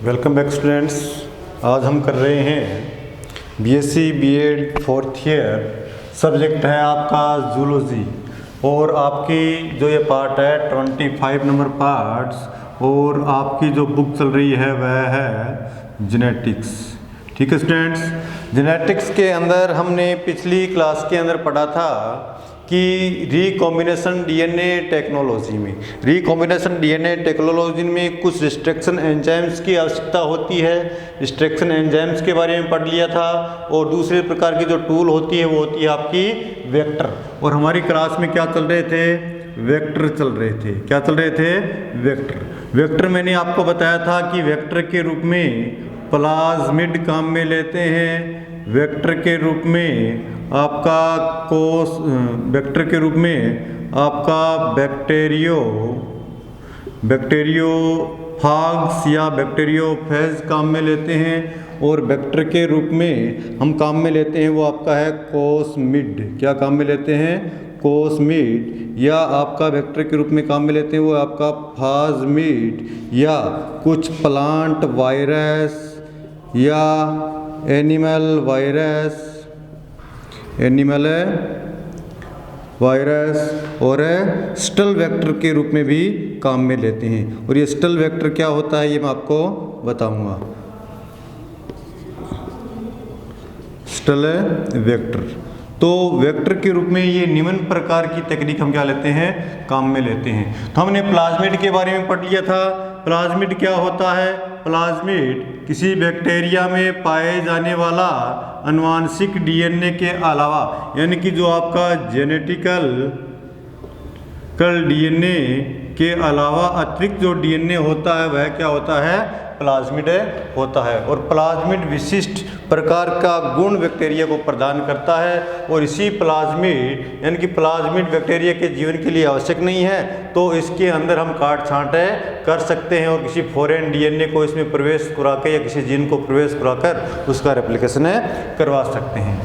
Welcome back students. आज हम कर रहे हैं BSc BEd 4th year. Subject है आपका जूलॉजी और आपकी जो ये पार्ट है 25 नंबर पार्ट्स और आपकी जो बुक चल रही है वह है जेनेटिक्स। ठीक है स्टूडेंट्स, जेनेटिक्स के अंदर हमने पिछली क्लास के अंदर पढ़ा था कि रिकॉम्बिनेशन डीएनए टेक्नोलॉजी में कुछ रिस्ट्रिक्शन एंजाइम्स की आवश्यकता होती है। रिस्ट्रिक्शन एंजाइम्स के बारे में पढ़ लिया था और दूसरे प्रकार की जो टूल होती है वो होती है आपकी वेक्टर। और हमारी क्लास में क्या चल रहे थे? वेक्टर चल रहे थे। क्या चल रहे थे? वेक्टर मैंने आपको बताया था कि वेक्टर के रूप में प्लाज्मिड काम में लेते हैं। वेक्टर के रूप में आपका वेक्टर के रूप में आपका बैक्टीरियोफाग्स या बैक्टीरियोफेज काम में लेते हैं और वेक्टर के रूप में हम काम में लेते हैं वो आपका है कोसमिड। क्या काम में लेते हैं? कोसमिड। या आपका वेक्टर के रूप में काम में लेते हैं वो आपका प्लाज्मिड या कुछ प्लांट वायरस या एनिमल वायरस और स्टल वेक्टर के रूप में भी काम में लेते हैं। और ये स्टल वेक्टर क्या होता है ये मैं आपको बताऊंगा। स्टल वेक्टर तो वेक्टर के रूप में ये निम्न प्रकार की तकनीक हम क्या लेते हैं? काम में लेते हैं। तो हमने प्लाज्मिड के बारे में पढ़ लिया था। प्लाज्मिड क्या होता है? प्लाज्मिड किसी बैक्टीरिया में पाए जाने वाला आनुवांशिक डीएनए के अलावा, यानी कि जो आपका जेनेटिकल डीएनए के अलावा अतिरिक्त जो डीएनए होता है वह क्या होता है? प्लाज्मिड होता है। और प्लाज्मिड विशिष्ट प्रकार का गुण बैक्टीरिया को प्रदान करता है और इसी प्लाज्मिड यानी कि प्लाज्मिड बैक्टीरिया के जीवन के लिए आवश्यक नहीं है, तो इसके अंदर हम काट छांट कर सकते हैं और किसी फॉरेन डीएनए को इसमें प्रवेश करा के या किसी जीन को प्रवेश कराकर उसका रेप्लिकेशन करवा सकते हैं।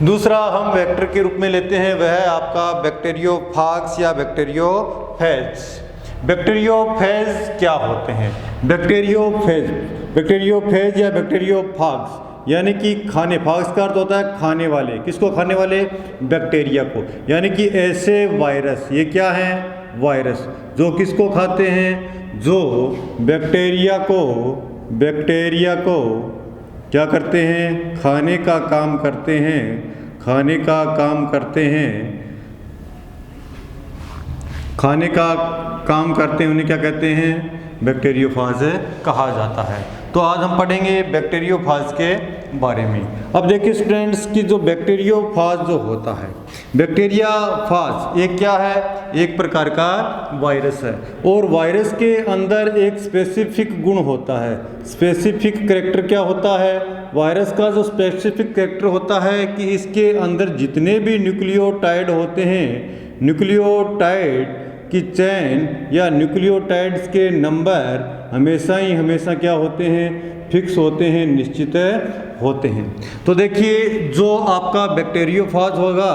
दूसरा हम वेक्टर के रूप में लेते हैं वह है आपका बैक्टीरियोफाग्स या बैक्टीरियोफेज। बैक्टीरियोफेज क्या होते हैं? बैक्टीरियोफेज या बैक्टीरियोफाग्स यानी कि खाने, फाग्स का अर्थ होता है खाने वाले। किसको खाने वाले? बैक्टीरिया को। यानी कि ऐसे वायरस, ये क्या है? वायरस जो किसको खाते हैं? जो बैक्टीरिया को क्या करते हैं? खाने का काम करते हैं उन्हें क्या कहते हैं? बैक्टीरियोफाज कहा जाता है। तो आज हम पढ़ेंगे बैक्टीरियोफाज के बारे में। अब देखिए स्टूडेंट्स कि जो बैक्टीरियोफाज जो होता है, बैक्टीरियाफाज ये क्या है? एक प्रकार का वायरस है और वायरस के अंदर एक स्पेसिफिक गुण होता है। स्पेसिफिक कैरेक्टर क्या होता है? वायरस का जो स्पेसिफिक कैरेक्टर होता है कि इसके अंदर जितने भी न्यूक्लियोटाइड होते हैं, न्यूक्लियोटाइड की चेन या न्यूक्लियोटाइड्स के नंबर हमेशा क्या होते हैं? फिक्स होते हैं, निश्चित होते हैं। तो देखिए जो आपका बैक्टीरियोफाज होगा,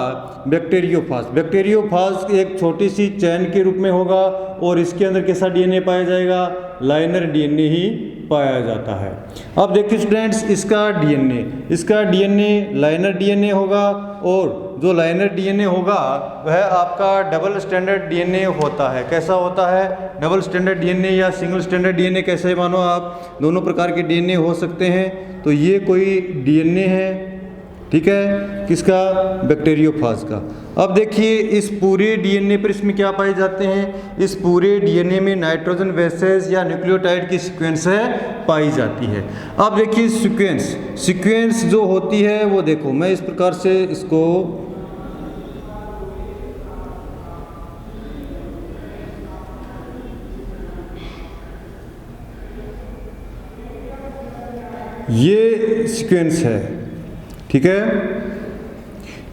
बैक्टीरियोफाज एक छोटी सी चैन के रूप में होगा और इसके अंदर कैसा डीएनए पाया जाएगा? लाइनर डीएनए ही पाया जाता है। अब देखिए स्टूडेंट्स इसका डीएनए लाइनर डीएनए होगा और जो लाइनर डीएनए होगा वह आपका डबल स्टैंडर्ड डीएनए होता है। कैसा होता है? डबल स्टैंडर्ड डीएनए या सिंगल स्टैंडर्ड डीएनए। कैसे मानो आप दोनों प्रकार के डीएनए हो सकते हैं। तो ये कोई डीएनए है, ठीक है, किसका? बैक्टीरियोफाज का। अब देखिए इस पूरे डीएनए पर इसमें क्या पाए जाते हैं? इस पूरे डीएनए में नाइट्रोजन बेसेस या न्यूक्लियोटाइड की सीक्वेंस पाई जाती है। अब देखिए सीक्वेंस जो होती है वो देखो मैं इस प्रकार से इसको ये सीक्वेंस है, ठीक है,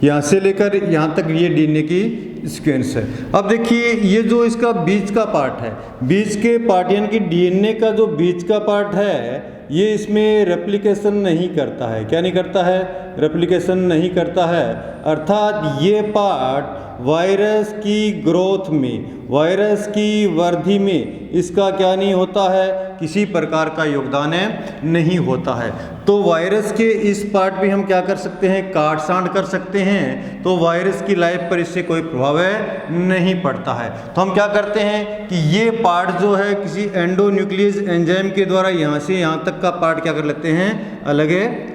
यहाँ से लेकर यहाँ तक ये डीएनए की सीक्वेंस है। अब देखिए ये जो इसका बीच का पार्ट है, बीच के पार्ट यानी कि डीएनए का जो बीच का पार्ट है ये इसमें रेप्लिकेशन नहीं करता है। क्या नहीं करता है? रेप्लिकेशन नहीं करता है। अर्थात ये पार्ट वायरस की ग्रोथ में, वायरस की वृद्धि में इसका क्या नहीं होता है, किसी प्रकार का योगदान नहीं होता है। तो वायरस के इस पार्ट भी हम क्या कर सकते हैं, काट छांट कर सकते हैं, तो वायरस की लाइफ पर इससे कोई प्रभाव नहीं पड़ता है। तो हम क्या करते हैं कि ये पार्ट जो है किसी एंडोन्यूक्लियस एंजाइम के द्वारा यहाँ से यहाँ तक का पार्ट क्या कर लेते हैं, अलग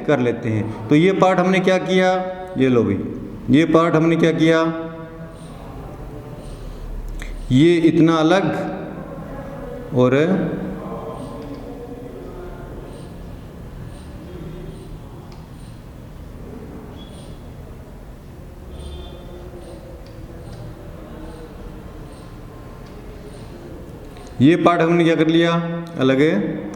कर लेते हैं। तो ये पार्ट हमने क्या किया, ये लो भाई, ये पार्ट हमने क्या किया, ये इतना अलग और ये पार्ट हमने क्या कर लिया, अलग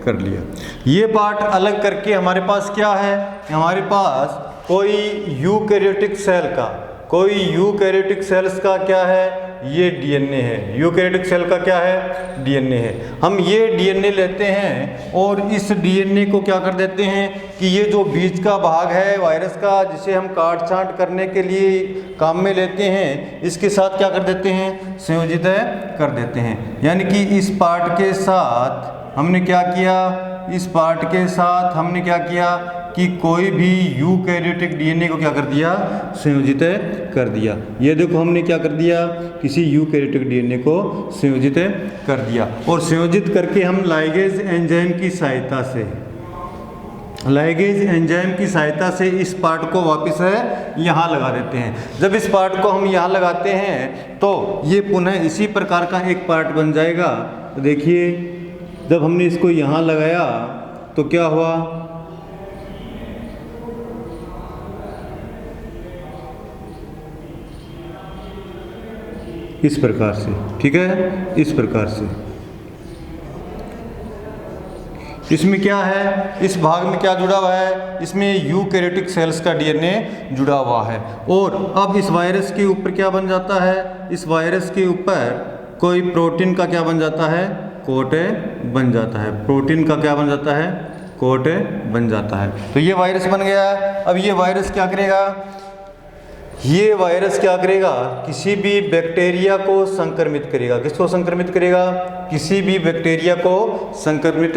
कर लिया। ये पार्ट अलग करके हमारे पास क्या है, हमारे पास कोई यूकैरियोटिक सेल का, कोई यूकैरियोटिक सेल्स का क्या है, ये डीएनए है। यूकैरियोटिक सेल का क्या है, डीएनए है। हम ये डीएनए लेते हैं और इस डीएनए को क्या कर देते हैं कि ये जो बीच का भाग है वायरस का, जिसे हम काट छांट करने के लिए काम में लेते हैं, इसके साथ क्या कर देते हैं, संयोजित कर देते हैं। यानी कि इस पार्ट के साथ हमने क्या किया, इस पार्ट के साथ हमने क्या किया कि कोई भी यूकैरियोटिक डीएनए को क्या कर दिया, संयोजित कर दिया। ये देखो हमने क्या कर दिया, किसी यूकैरियोटिक डीएनए को संयोजित कर दिया। और संयोजित करके हम लाइगेज एंजाइम की सहायता से, लाइगेज एंजाइम की सहायता से इस पार्ट को वापस यहाँ लगा देते हैं। जब इस पार्ट को हम यहाँ लगाते हैं तो ये पुनः इसी प्रकार का एक पार्ट बन जाएगा। तो देखिए जब हमने इसको यहाँ लगाया तो क्या हुआ, इस प्रकार से, ठीक है, इस प्रकार से। इसमें क्या है, इस भाग में क्या जुड़ा हुआ है, इसमें यूकैरियोटिक सेल्स का डीएनए जुड़ा हुआ है। और अब इस वायरस के ऊपर क्या बन जाता है, इस वायरस के ऊपर कोई प्रोटीन का क्या बन जाता है, कोट बन जाता है। प्रोटीन का क्या बन जाता है, कोट बन जाता है। तो ये वायरस बन गया। अब ये वायरस क्या करेगा, ये वायरस क्या करेगा, किसी भी बैक्टीरिया को संक्रमित करेगा। किसको संक्रमित करेगा, किसी भी बैक्टीरिया को संक्रमित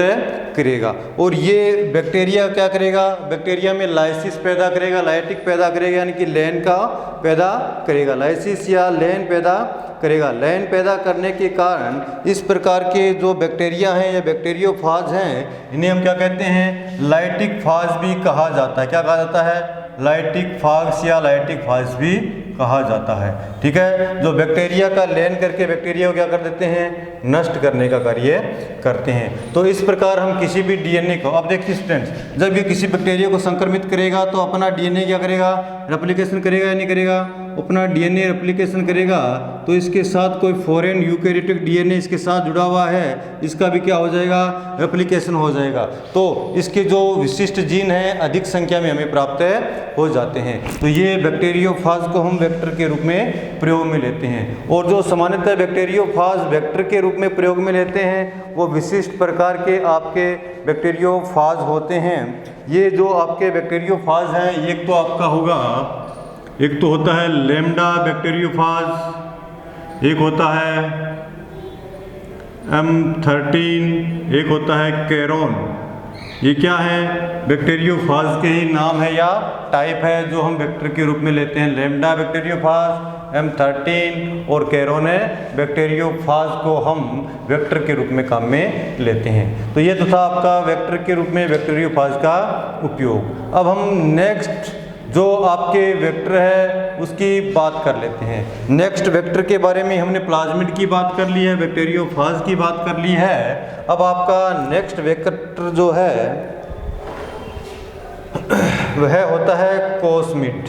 करेगा। और ये बैक्टीरिया क्या करेगा, बैक्टीरिया में लाइसिस पैदा करेगा, लाइटिक पैदा करेगा, यानी कि लैन का पैदा करेगा, लाइसिस या लैन पैदा करेगा। लैन पैदा करने के कारण इस प्रकार के जो बैक्टीरिया हैं या बैक्टीरियोफाज हैं, इन्हें हम क्या कहते हैं, लाइटिक फाज भी कहा जाता है। क्या कहा जाता है, लाइटिक फाग्स या लाइटिक फाज भी कहा जाता है। ठीक है, जो बैक्टीरिया का लैन करके बैक्टीरिया को क्या कर देते हैं, नष्ट करने का कार्य करते हैं। तो इस प्रकार हम किसी भी डीएनए को, अब देखिए स्टूडेंट्स, जब ये किसी बैक्टीरिया को संक्रमित करेगा तो अपना डीएनए क्या करेगा, रेप्लिकेशन करेगा या नहीं करेगा, अपना डीएनए रेप्लिकेशन करेगा। तो इसके साथ कोई फॉरेन यूकैरियोटिक डीएनए इसके साथ जुड़ा हुआ है, इसका भी क्या हो जाएगा, रेप्लिकेशन हो जाएगा। तो इसके जो विशिष्ट जीन हैं अधिक संख्या में हमें प्राप्त हो जाते हैं। तो ये बैक्टीरियोफाज को हम वेक्टर के रूप में प्रयोग में लेते हैं। और जो सामान्यतः बैक्टीरियोफाज वेक्टर के रूप में प्रयोग में लेते हैं वो विशिष्ट प्रकार के आपके बैक्टीरियोफाज होते हैं। ये जो आपके बैक्टीरियोफाज हैं, एक तो आपका होगा, एक तो होता है लैम्डा बैक्टीरियोफाज, एक होता है M13, एक होता है कैरोन। ये क्या है, बैक्टीरियोफाज के ही नाम है या टाइप है जो हम वेक्टर के रूप में लेते हैं। लैम्डा बैक्टीरियोफाज, M13 और कैरोन बैक्टीरियोफाज को हम वेक्टर के रूप में काम में लेते हैं। तो ये तो था आपका वेक्टर के रूप में बैक्टीरियोफाज का उपयोग। अब हम नेक्स्ट जो आपके वेक्टर है उसकी बात कर लेते हैं। नेक्स्ट वेक्टर के बारे में हमने प्लाज्मिड की बात कर ली है, बैक्टीरियोफाज की बात कर ली है। अब आपका नेक्स्ट वेक्टर जो है वह होता है कोस्मिड।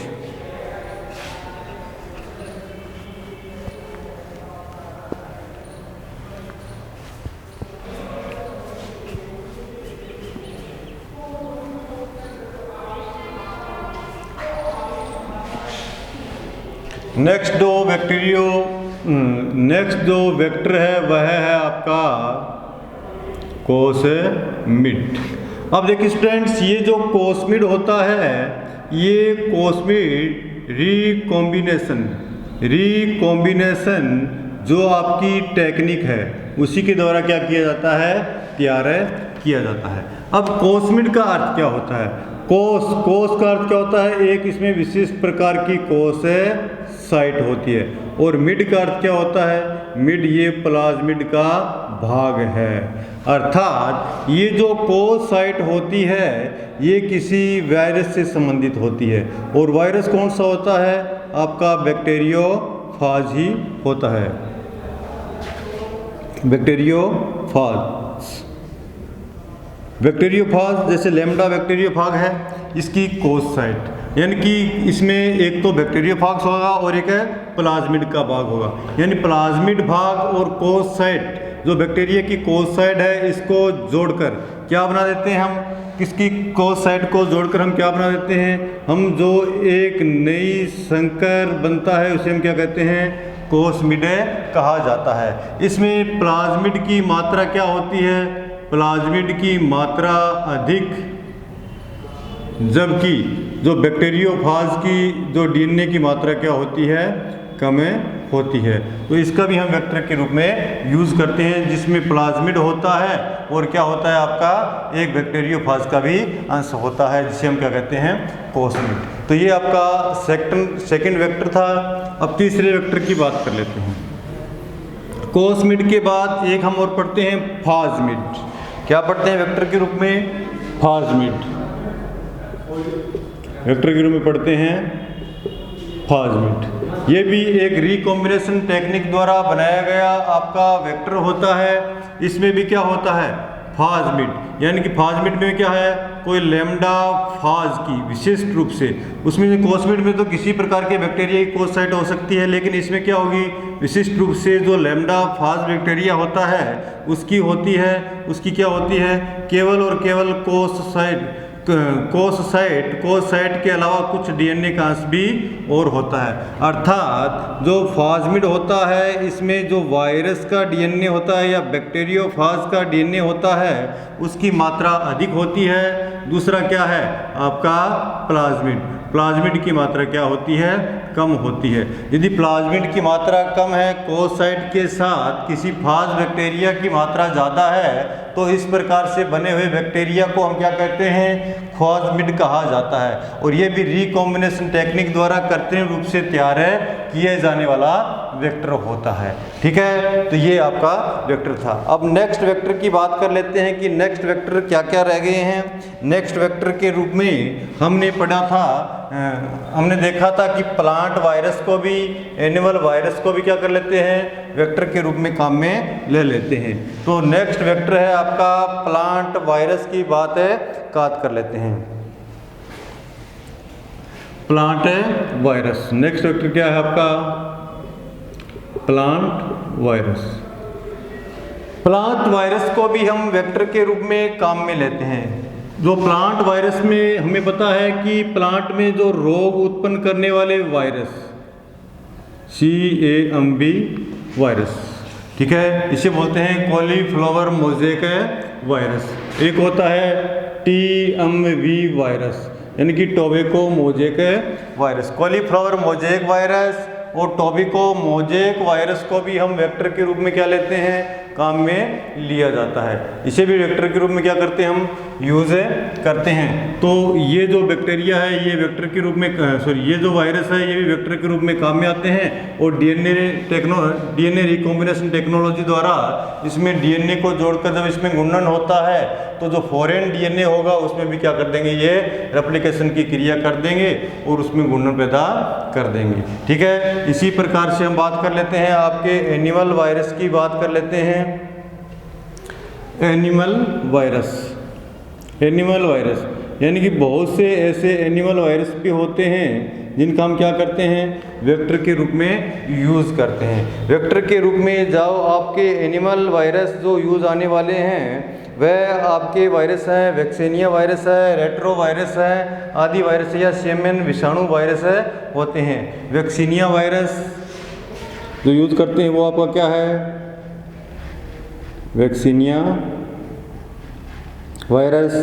नेक्स्ट जो वेक्टर है वह है आपका कोस्मिड। अब देखिए स्टूडेंट्स, ये जो कोस्मिड होता है, ये कोस्मिड रिकॉम्बिनेशन जो आपकी टेक्निक है उसी के द्वारा क्या किया जाता है, तैयार किया जाता है। अब कोसमिड का अर्थ क्या होता है? कोस का अर्थ क्या होता है? एक इसमें विशिष्ट प्रकार की कोस साइट होती है। और मिड का अर्थ क्या होता है? मिड ये प्लाज्मिड का भाग है। अर्थात ये जो कोस साइट होती है ये किसी वायरस से संबंधित होती है। और वायरस कौन सा होता है? आपका बैक्टीरियोफाज ही होता है, बैक्टीरियोफाज जैसे लैम्डा बैक्टीरियोफाग है, इसकी कोस साइट, यानी कि इसमें एक तो बैक्टीरियोफाग होगा और एक है प्लाज्मिड का भाग होगा। यानी प्लाज्मिड भाग और कोस साइट, जो बैक्टीरिया की कोस साइट है, इसको जोड़कर क्या बना देते हैं हम? किसकी कोस साइट को जोड़कर हम क्या बना देते हैं? हम जो एक नई संकर बनता है उसे हम क्या कहते हैं? कोसमिड कहा जाता है। इसमें प्लाज्मिड की मात्रा क्या होती है? प्लाज्मिड की मात्रा अधिक, जबकि जो बैक्टीरियोफाज की जो डीएनए की मात्रा क्या होती है? कम होती है। तो इसका भी हम वेक्टर के रूप में यूज़ करते हैं, जिसमें प्लाज्मिड होता है और क्या होता है आपका? एक बैक्टीरियोफाज का भी अंश होता है, जिसे हम क्या कहते हैं? कोसमिड। तो ये आपका सेकंड वेक्टर था। अब तीसरे वेक्टर की बात कर लेते हैं। कोसमिड के बाद एक हम और पढ़ते हैं फाजमिड। क्या पढ़ते हैं वेक्टर के रूप में? फाजमिड। वेक्टर के रूप में पढ़ते हैं फाजमिड। ये भी एक रिकॉम्बिनेशन टेक्निक द्वारा बनाया गया आपका वेक्टर होता है। इसमें भी क्या होता है? फाजमिड, यानी कि फाजमिड में क्या है? कोई लैम्डा फाज की विशिष्ट रूप से, उसमें कोसमिड में तो किसी प्रकार के बैक्टीरिया की कोस साइट हो सकती है, लेकिन इसमें क्या होगी? विशिष्ट रूप से जो लैम्डा फाज बैक्टीरिया होता है उसकी होती है, उसकी क्या होती है? केवल और केवल कोस साइट के अलावा कुछ डीएनए का अंश भी और होता है। अर्थात जो फाजमिड होता है इसमें जो वायरस का डीएनए होता है या बैक्टीरियोफाज का डीएनए होता है उसकी मात्रा अधिक होती है। दूसरा क्या है आपका? प्लाज्मिड की मात्रा क्या होती है? कम होती है। यदि प्लाज्मिड की मात्रा कम है, कोस साइट के साथ किसी फाज बैक्टीरिया की मात्रा ज़्यादा है, तो इस प्रकार से बने हुए बैक्टीरिया को हम क्या कहते हैं? फाजमिड कहा जाता है। और ये भी रिकॉम्बिनेशन टेक्निक द्वारा कृत्रिम रूप से तैयार किए जाने वाला वेक्टर होता है। ठीक है, तो ये आपका वेक्टर था। अब नेक्स्ट वेक्टर की बात कर लेते हैं कि नेक्स्ट वेक्टर क्या क्या रह गए हैं। नेक्स्ट वेक्टर के रूप में हमने पढ़ा था, हमने देखा था कि प्लांट वायरस को भी, एनिमल वायरस को भी क्या कर लेते हैं? वेक्टर के रूप में काम में ले लेते हैं। तो नेक्स्ट वेक्टर है आपका प्लांट वायरस की बात कर लेते हैं। प्लांट वायरस, नेक्स्ट वेक्टर क्या है आपका? Plant virus. प्लांट वायरस को भी हम वेक्टर के रूप में काम में लेते हैं। जो प्लांट वायरस में हमें पता है कि प्लांट में जो रोग उत्पन्न करने वाले वायरस, CAMB वायरस, ठीक है, इसे बोलते हैं कॉलीफ्लावर मोज़ेक वायरस। एक होता है TMV वायरस, यानी कि tobacco mosaic virus. Cauliflower mosaic virus और टोबैको मोज़ेक वायरस को भी हम वेक्टर के रूप में क्या लेते हैं? काम में लिया जाता है। इसे भी वेक्टर के रूप में क्या करते हैं? हम यूज़ करते हैं। तो ये जो बैक्टीरिया है ये वेक्टर के रूप में, ये जो वायरस है ये भी वेक्टर के रूप में काम में आते हैं। और डीएनए रिकॉम्बिनेशन टेक्नोलॉजी द्वारा इसमें डीएनए को जोड़कर जब इसमें गुणन होता है तो जो फॉरेन डीएनए होगा उसमें भी क्या कर देंगे? ये रेप्लिकेशन की क्रिया कर देंगे और उसमें गुणन पैदा कर देंगे। ठीक है, इसी प्रकार से हम बात कर लेते हैं आपके एनिमल वायरस की बात कर लेते हैं। एनिमल वायरस यानी कि बहुत से ऐसे एनिमल वायरस भी होते हैं जिनका हम क्या करते हैं? वेक्टर के रूप में यूज़ करते हैं। वेक्टर के रूप में जाओ आपके एनिमल वायरस जो यूज़ आने वाले हैं वह आपके वायरस हैं, वैक्सीनिया वायरस है, रेट्रो वायरस है, आदि वायरस या सेमेन विषाणु वायरस होते हैं। वैक्सीनिया वायरस जो यूज़ करते हैं वो आपका क्या है? वैक्सीनिया वायरस,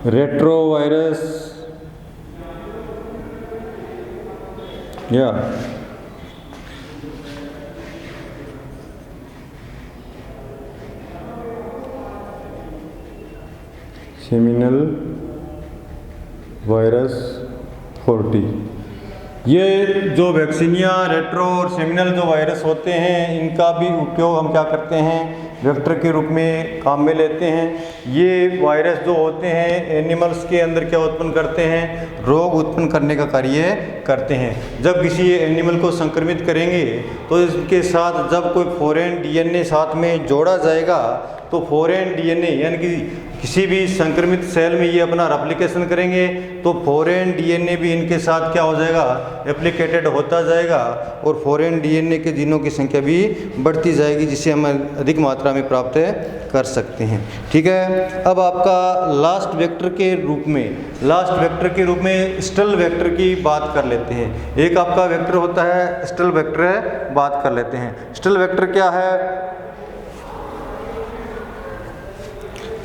रेट्रो वायरस या सेमिनल वायरस 40। ये जो वैक्सीनिया, रेट्रो और सेमिनल जो वायरस होते हैं, इनका भी उपयोग हम क्या करते हैं, वेक्टर के रूप में काम में लेते हैं। ये वायरस जो होते हैं एनिमल्स के अंदर क्या उत्पन्न करते हैं, रोग उत्पन्न करने का कार्य करते हैं। जब किसी एनिमल को संक्रमित करेंगे तो इसके साथ जब कोई फॉरेन डीएनए साथ में जोड़ा जाएगा तो फॉरेन डीएनए यानी कि किसी भी संक्रमित सेल में ये अपना रेप्लिकेशन करेंगे तो फॉरेन डीएनए भी इनके साथ क्या हो जाएगा, एप्लीकेटेड होता जाएगा और फॉरेन डीएनए के जीनों की संख्या भी बढ़ती जाएगी, जिसे हम अधिक मात्रा में प्राप्त कर सकते हैं। ठीक है, अब आपका लास्ट वेक्टर के रूप में स्टल वेक्टर की बात कर लेते हैं। एक आपका वेक्टर होता है स्टल वेक्टर है, बात कर लेते हैं। स्टल वेक्टर क्या है?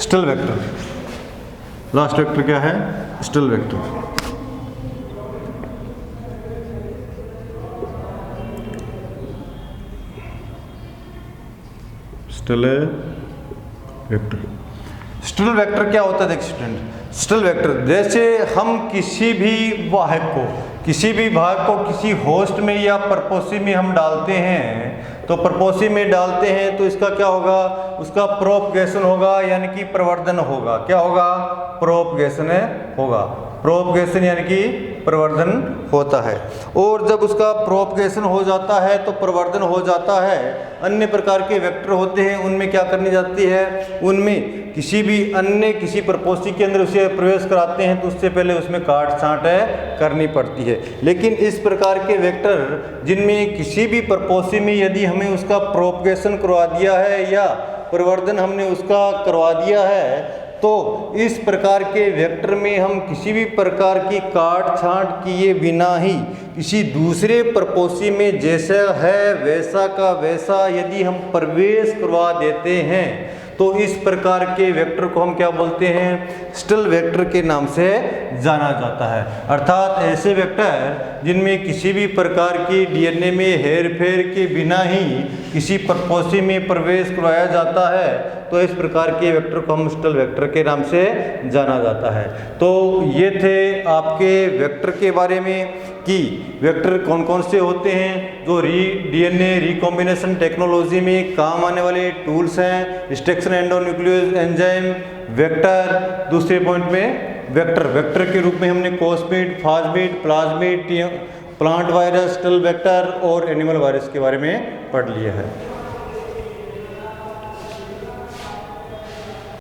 स्टल वेक्टर, लास्ट वेक्टर क्या है? Stall vector. Stall vector, stall vector क्या होता है? देख स्टूडेंट, स्टल वेक्टर जैसे हम किसी भी भाग को किसी होस्ट में या परपोसी में हम डालते हैं, तो परपोसी में डालते हैं तो इसका क्या होगा, उसका प्रोपगेशन होगा यानी कि प्रवर्धन होगा। क्या होगा? प्रोपगेशन होगा। प्रोपगेशन यानी कि प्रवर्धन होता है। और जब उसका प्रोपगेशन हो जाता है तो प्रवर्धन हो जाता है। अन्य प्रकार के वेक्टर होते हैं, उनमें क्या करनी जाती है, उनमें किसी प्रपोसी के अंदर उसे प्रवेश कराते हैं तो उससे पहले उसमें काट छांट करनी पड़ती है। लेकिन इस प्रकार के वेक्टर जिनमें किसी भी प्रपोसी में यदि हमें उसका प्रोपगेशन करवा दिया है या प्रवर्धन हमने उसका करवा दिया है, तो इस प्रकार के वेक्टर में हम किसी भी प्रकार की काट छांट किए बिना ही किसी दूसरे प्रपोसी में जैसा है वैसा का वैसा यदि हम प्रवेश करवा देते हैं तो इस प्रकार के वेक्टर को हम क्या बोलते हैं, स्टल वेक्टर के नाम से जाना जाता है। अर्थात ऐसे वेक्टर जिनमें किसी भी प्रकार की डीएनए में हेरफेर के बिना ही किसी प्रपोसी में प्रवेश करवाया जाता है, तो इस प्रकार के वेक्टर को हम स्टल वेक्टर के नाम से जाना जाता है। तो ये थे आपके वेक्टर के बारे में कि वेक्टर कौन कौन से होते हैं जो डीएनए रिकॉम्बिनेशन टेक्नोलॉजी में काम आने वाले टूल्स हैं। Restriction endonuclease enzyme, vector. दूसरे पॉइंट में वेक्टर के रूप में हमने cosmid, phasmid, plasmid, plant virus, shuttle vector और एनिमल वायरस के बारे में पढ़ लिया है।